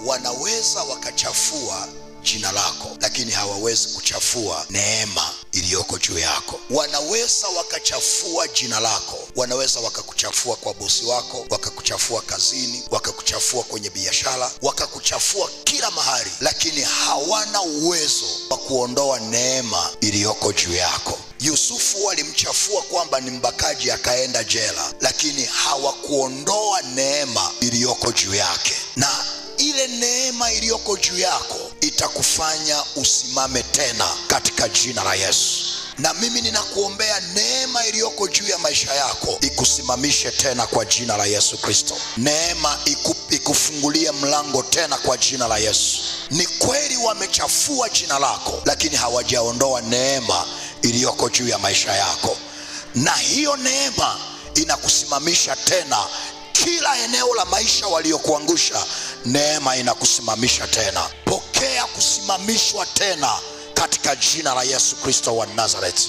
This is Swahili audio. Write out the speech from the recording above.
wanaweza wakachafua jina lako, lakini hawawezi kuchafua neema iliyoko juu yako. Wanaweza wakachafua jina lako, wanaweza wakakuchafua kwa bosi wako, wakakuchafua kazini, wakakuchafua kwenye biashara, wakakuchafua kila mahali, lakini hawana uwezo wa kuondoa neema iliyoko juu yako. Yusufu walimchafua kwamba ni mbakaji, akaenda jela, lakini hawakuondoa neema iliyoko juu yake. Na ile neema iliyoko juu yako itakufanya usimame tena katika jina la Yesu. Na mimi ninakuombea neema iliyoko juu ya maisha yako ikusimamishe tena kwa jina la Yesu Kristo. Neema ikufungulie mlango tena kwa jina la Yesu. Ni kweli wamechafua jina lako, lakini hawajaondoa neema iliyoko juu ya maisha yako, na hiyo neema inakusimamisha tena. Kila eneo la maisha waliokuangusha, neema inakusimamisha tena. Pokea kusimamishwa tena katika jina la Yesu Kristo wa Nazareti.